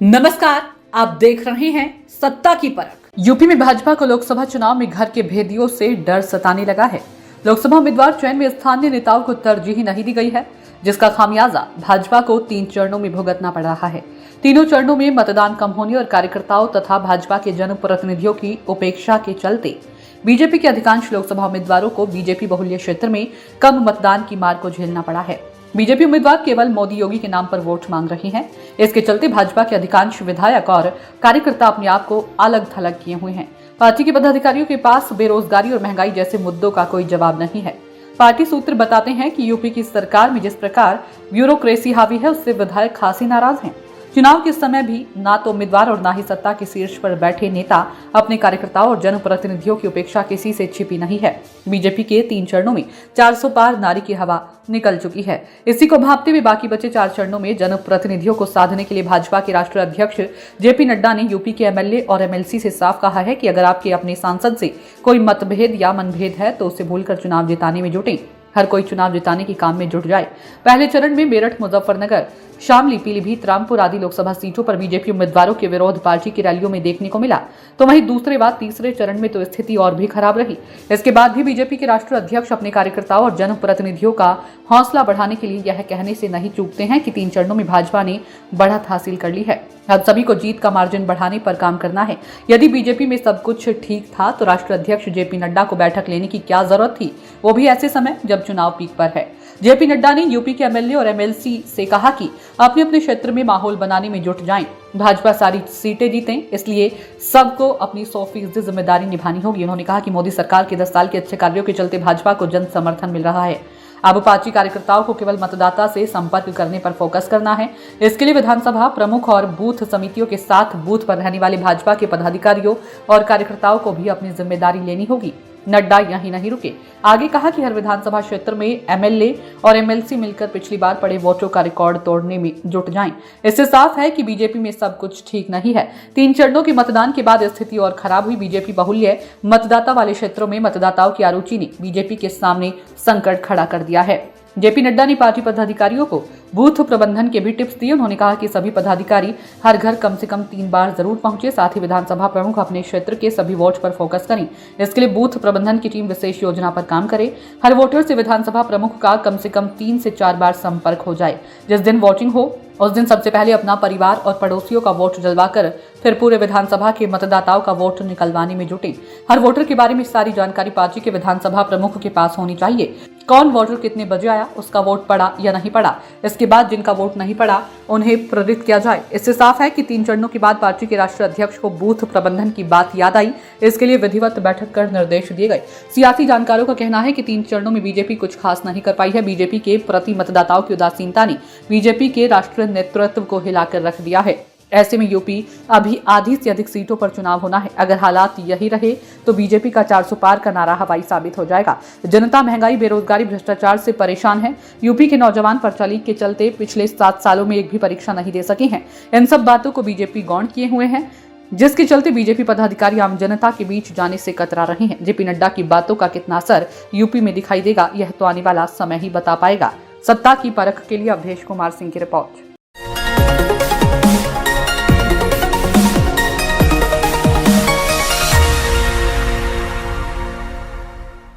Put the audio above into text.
नमस्कार, आप देख रहे हैं सत्ता की परख। यूपी में भाजपा को लोकसभा चुनाव में घर के भेदियों से डर सताने लगा है। लोकसभा उम्मीदवार चयन में स्थानीय नेताओं को तरजीह नहीं दी गई है, जिसका खामियाजा भाजपा को 3 चरणों में भुगतना पड़ रहा है। तीनों चरणों में मतदान कम होने और कार्यकर्ताओं तथा भाजपा के जनप्रतिनिधियों की उपेक्षा के चलते बीजेपी के अधिकांश लोकसभा उम्मीदवारों को बीजेपी बहुल्य क्षेत्र में कम मतदान की मार को झेलना पड़ा है। बीजेपी उम्मीदवार केवल मोदी योगी के नाम पर वोट मांग रहे हैं। इसके चलते भाजपा के अधिकांश विधायक और कार्यकर्ता अपने आप को अलग थलग किए हुए हैं। पार्टी के पदाधिकारियों के पास बेरोजगारी और महंगाई जैसे मुद्दों का कोई जवाब नहीं है। पार्टी सूत्र बताते हैं कि यूपी की सरकार में जिस प्रकार ब्यूरोक्रेसी हावी है, उससे विधायक खासी नाराज हैं। चुनाव के समय भी ना तो उम्मीदवार और ना ही सत्ता के शीर्ष पर बैठे नेता अपने कार्यकर्ताओं और जनप्रतिनिधियों की उपेक्षा किसी से छिपी नहीं है। बीजेपी के 3 चरणों में 400 पार नारी की हवा निकल चुकी है। इसी को भांपते हुए बाकी बचे 4 चरणों में जनप्रतिनिधियों को साधने के लिए भाजपा के राष्ट्रीय अध्यक्ष जेपी नड्डा ने यूपी के एमएलए और एमएलसी से साफ कहा है कि अगर आपके अपने सांसद से कोई मतभेद या मनभेद है तो उसे भूलकर चुनाव जिताने में जुटें। हर कोई चुनाव जिताने के काम में जुट जाए। पहले चरण में मेरठ, मुजफ्फरनगर, शामली, पीलीभीत, रामपुर आदि लोकसभा सीटों पर बीजेपी उम्मीदवारों के विरोध पार्टी की रैलियों में देखने को मिला। तो वहीं दूसरे व तीसरे चरण में तो स्थिति और भी खराब रही। इसके बाद भी बीजेपी के राष्ट्रीय अध्यक्ष अपने कार्यकर्ताओं और जनप्रतिनिधियों का हौसला बढ़ाने के लिए यह कहने से नहीं चूकते हैं कि 3 चरणों में भाजपा ने बढ़त हासिल कर ली है। अब सभी को जीत का मार्जिन बढ़ाने पर काम करना है। यदि बीजेपी में सब कुछ ठीक था तो राष्ट्रीय अध्यक्ष जेपी नड्डा को बैठक लेने की क्या जरूरत थी, वो भी ऐसे समय जब चुनाव पीक पर है। जेपी नड्डा ने यूपी के एमएलए और एमएलसी से कहा कि अपने अपने क्षेत्र में माहौल बनाने में जुट जाएं। भाजपा सारी सीटें जीतें, इसलिए सबको अपनी 100% जिम्मेदारी निभानी होगी। उन्होंने कहा कि मोदी सरकार के 10 साल के अच्छे कार्यों के चलते भाजपा को जन समर्थन मिल रहा है। अब पार्टी कार्यकर्ताओं को केवल मतदाता से संपर्क करने पर फोकस करना है। इसके लिए विधानसभा प्रमुख और बूथ समितियों के साथ बूथ पर रहने वाले भाजपा के पदाधिकारियों और कार्यकर्ताओं को भी अपनी जिम्मेदारी लेनी होगी। नड्डा यहीं नहीं रुके, आगे कहा कि हर विधानसभा क्षेत्र में एमएलए और एमएलसी मिलकर पिछली बार पड़े वोटों का रिकॉर्ड तोड़ने में जुट जाएं। इससे साफ है कि बीजेपी में सब कुछ ठीक नहीं है। 3 चरणों के मतदान के बाद स्थिति और खराब हुई। बीजेपी बहुल्य मतदाता वाले क्षेत्रों में मतदाताओं की आरुचि ने बीजेपी के सामने संकट खड़ा कर दिया है। जेपी नड्डा ने पार्टी पदाधिकारियों को बूथ प्रबंधन के भी टिप्स दिए। उन्होंने कहा कि सभी पदाधिकारी हर घर कम से कम 3 बार जरूर पहुंचे। साथ ही विधानसभा प्रमुख अपने क्षेत्र के सभी वोट पर फोकस करें। इसके लिए बूथ प्रबंधन की टीम विशेष योजना पर काम करे। हर वोटर से विधानसभा प्रमुख का कम से कम 3 से 4 बार संपर्क हो जाए। जिस दिन वोटिंग हो उस दिन सबसे पहले अपना परिवार और पड़ोसियों का वोट जलवाकर फिर पूरे विधानसभा के मतदाताओं का वोट निकलवाने में जुटे। हर वोटर के बारे में सारी जानकारी पार्टी के विधानसभा प्रमुख के पास होनी चाहिए। कौन वोटर कितने बजे आया, उसका वोट पड़ा या नहीं पड़ा। इसके बाद जिनका वोट नहीं पड़ा उन्हें प्रेरित किया जाए। इससे साफ है कि 3 चरणों के बाद पार्टी के राष्ट्रीय अध्यक्ष को बूथ प्रबंधन की बात याद आई। इसके लिए विधिवत बैठक कर निर्देश दिए गए। सियासी जानकारों का कहना है कि 3 चरणों में बीजेपी कुछ खास नहीं कर पाई है। बीजेपी के प्रति मतदाताओं की उदासीनता ने बीजेपी के राष्ट्रीय नेतृत्व को हिलाकर रख दिया है। ऐसे में यूपी अभी आधी से अधिक सीटों पर चुनाव होना है। अगर हालात यही रहे तो बीजेपी का 400 पार का नारा हवाई साबित हो जाएगा। जनता महंगाई, बेरोजगारी, भ्रष्टाचार से परेशान है। यूपी के नौजवान पर्चा लीक के चलते पिछले 7 सालों में एक भी परीक्षा नहीं दे सके हैं। इन सब बातों को बीजेपी गौण किए हुए हैं, जिसके चलते बीजेपी पदाधिकारी आम जनता के बीच जाने से कतरा रहे हैं। जेपी नड्डा की बातों का कितना असर यूपी में दिखाई देगा, यह तो आने वाला समय ही बता पाएगा। सत्ता की परख के लिए अवधेश कुमार सिंह की रिपोर्ट।